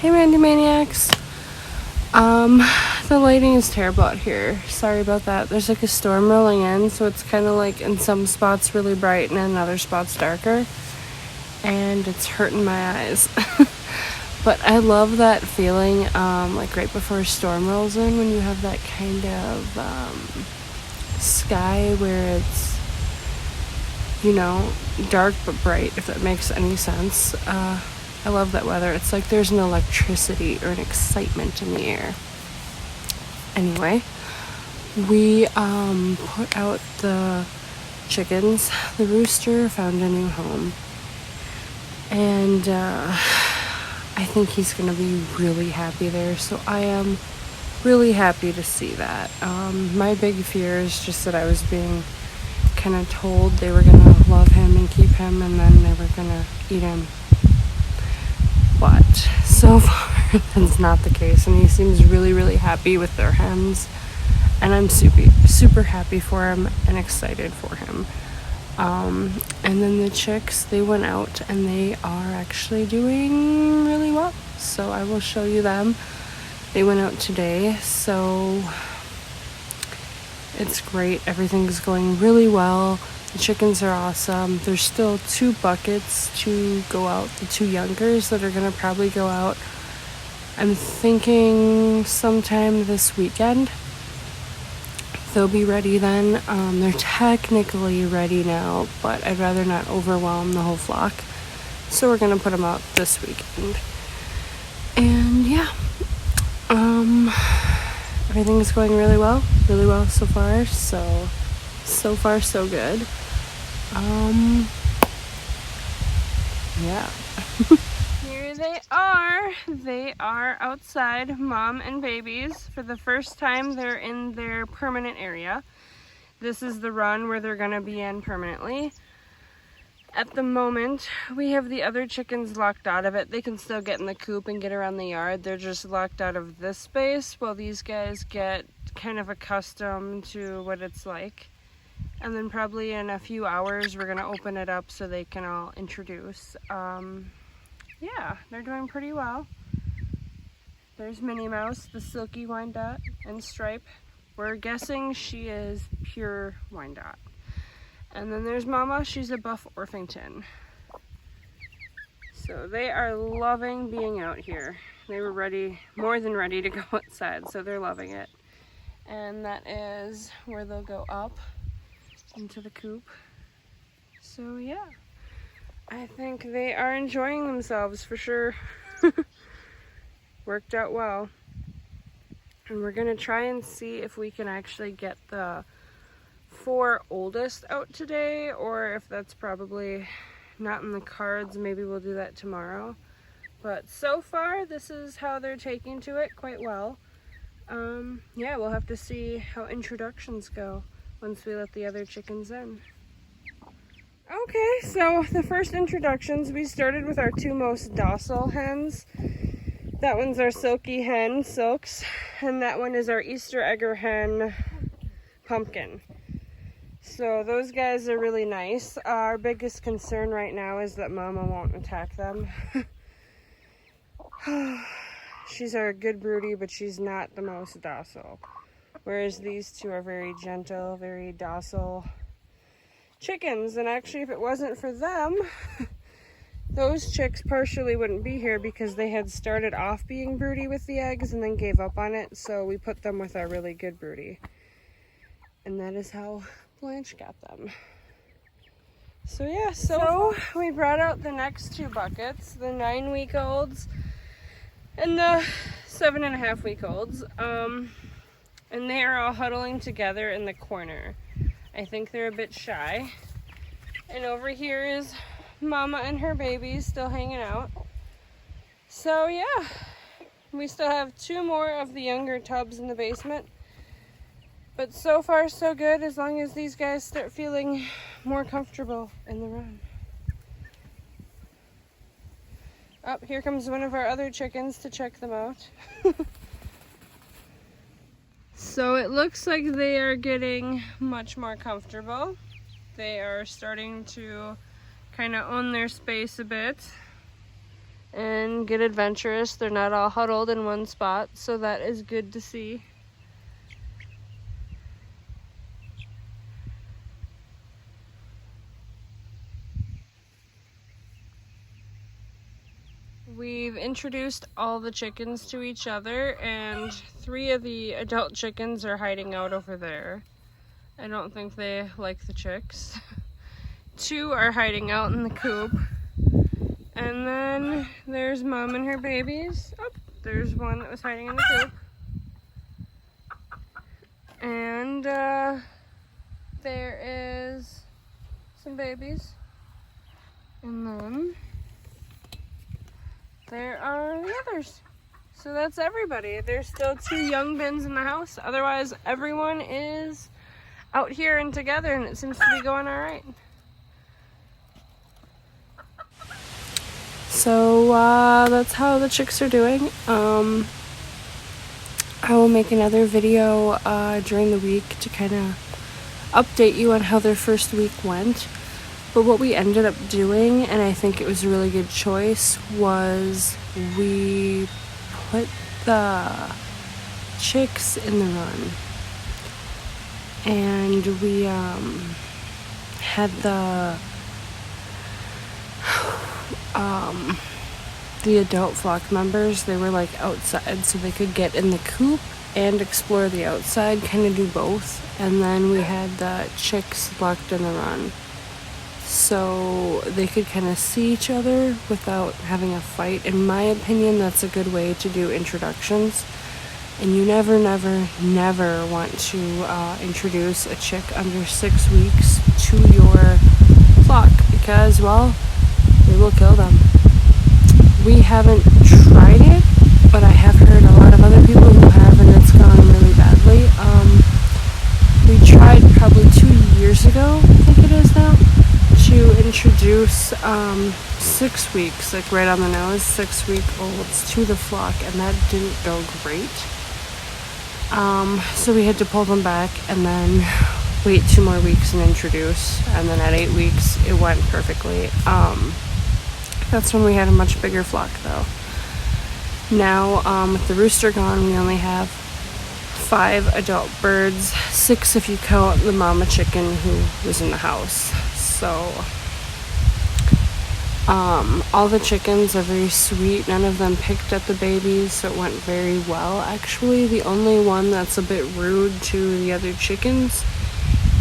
Hey Mandi Maniacs. The lighting is terrible out here. Sorry about that. There's like a storm rolling in, so it's kind of like in some spots really bright and in other spots darker. And it's hurting my eyes. But I love that feeling, like right before a storm rolls in, when you have that kind of sky where it's, dark but bright, if that makes any sense. I love that weather. It's like there's an electricity or an excitement in the air. Anyway, we put out the chickens. The rooster found a new home. And I think he's going to be really happy there. So I am really happy to see that. My big fear is just that I was being kind of told they were going to love him and keep him, and then they were going to eat him. But so far, that's not the case, and he seems really, really happy with their hens, and I'm super happy for him and excited for him. And then the chicks, they went out, and they are actually doing really well, so I will show you them. They went out today, so it's great. Everything's going really well. The chickens are awesome. There's still 2 buckets to go out, the 2 youngers that are going to probably go out. I'm thinking sometime this weekend. They'll be ready then. They're technically ready now, but I'd rather not overwhelm the whole flock. So we're going to put them out this weekend. And yeah, everything's going really well so far. So far so good. Yeah. Here they are. They are outside, mom and babies. For the first time, they're in their permanent area. This is the run where they're gonna be in permanently. At the moment, we have the other chickens locked out of it. They can still get in the coop and get around the yard. They're just locked out of this space while these guys get kind of accustomed to what it's like. And then probably in a few hours, we're gonna open it up so they can all introduce. Yeah, they're doing pretty well. There's Minnie Mouse, the Silky Wyandotte, and Stripe. We're guessing she is pure Wyandotte. And then there's Mama, she's a Buff Orpington. So they are loving being out here. They were ready, more than ready to go outside, so they're loving it. And that is where they'll go up into the coop. So yeah, I think they are enjoying themselves for sure. Worked out well. And we're gonna try and see if we can actually get the 4 oldest out today, or if that's probably not in the cards. Maybe we'll do that tomorrow. But so far, this is how they're taking to it quite well. Yeah, we'll have to see how introductions go once we let the other chickens in. Okay, so the first introductions, we started with our 2 most docile hens. That one's our Silky hen, Silks, and that one is our Easter egger hen, Pumpkin. So those guys are really nice. Our biggest concern right now is that Mama won't attack them. She's our good broody, but she's not the most docile. Whereas these 2 are very gentle, very docile chickens. And actually, if it wasn't for them, those chicks partially wouldn't be here because they had started off being broody with the eggs and then gave up on it. So we put them with our really good broody. And that is how Blanche got them. So yeah, so we brought out the next 2 buckets, the 9-week-olds and the 7.5-week-olds. And they are all huddling together in the corner. I think they're a bit shy. And over here is Mama and her babies still hanging out. So yeah, we still have 2 more of the younger tubs in the basement. But so far so good, as long as these guys start feeling more comfortable in the run. Oh, here comes one of our other chickens to check them out. So it looks like they are getting much more comfortable. They are starting to kind of own their space a bit. and get adventurous. They're not all huddled in one spot, so that is good to see. We've introduced all the chickens to each other, and 3 of the adult chickens are hiding out over there. I don't think they like the chicks. 2 are hiding out in the coop. And then there's Mom and her babies. Oh, there's one that was hiding in the coop. And there is some babies. And then there are the others. So that's everybody. There's still 2 young bins in the house. Otherwise, everyone is out here and together, and it seems to be going all right. So that's how the chicks are doing. I will make another video during the week to kind of update you on how their first week went. But what we ended up doing, and I think it was a really good choice, was we put the chicks in the run. And we had the adult flock members, they were like outside, so they could get in the coop and explore the outside, kind of do both. And then we had the chicks locked in the run, so they could kind of see each other without having a fight. In my opinion, that's a good way to do introductions. And you never want to introduce a chick under 6 weeks to your flock, because, well, they will kill them. We haven't tried it, but I have heard a lot of other people who have, and it's gone really badly. We tried probably 2 years ago, I think it is now, to introduce 6 weeks, like right on the nose, 6-week-olds to the flock, and that didn't go great. So we had to pull them back and then wait 2 more weeks and introduce, and then at 8 weeks it went perfectly. That's when we had a much bigger flock though. Now with the rooster gone, we only have 5 adult birds, 6 if you count the mama chicken who was in the house. So all the chickens are very sweet. None of them picked at the babies, so it went very well. Actually, the only one that's a bit rude to the other chickens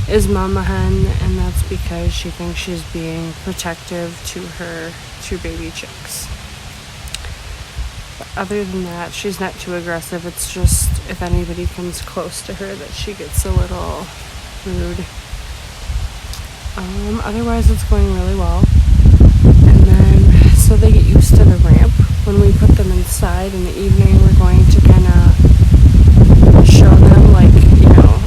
is Mama Hen, and that's because she thinks she's being protective to her 2 baby chicks. But other than that, she's not too aggressive. It's just if anybody comes close to her that she gets a little rude. Otherwise, it's going really well. And then, so they get used to the ramp. When we put them inside in the evening, we're going to kind of show them, like, you know,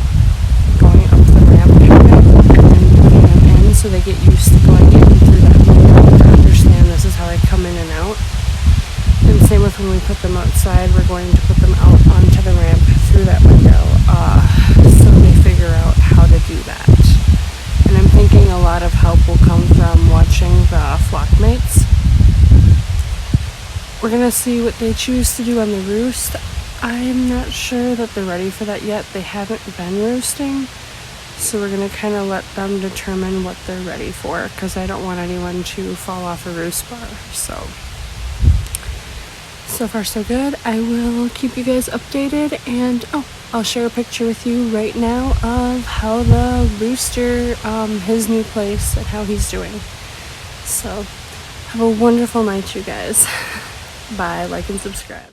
going up the ramp kind of, and then putting them in, so they get used to going in through that window to understand this is how I come in and out. And same with when we put them outside, we're going to put them out onto the ramp through that window, so they figure out how to do that. And I'm thinking a lot of help will come from watching the flock mates. We're going to see what they choose to do on the roost. I'm not sure that they're ready for that yet. They haven't been roosting, so we're going to kind of let them determine what they're ready for, because I don't want anyone to fall off a roost bar. So far so good. I will keep you guys updated, and I'll share a picture with you right now of how the rooster, his new place, and how he's doing. So have a wonderful night, you guys. Bye, like and subscribe.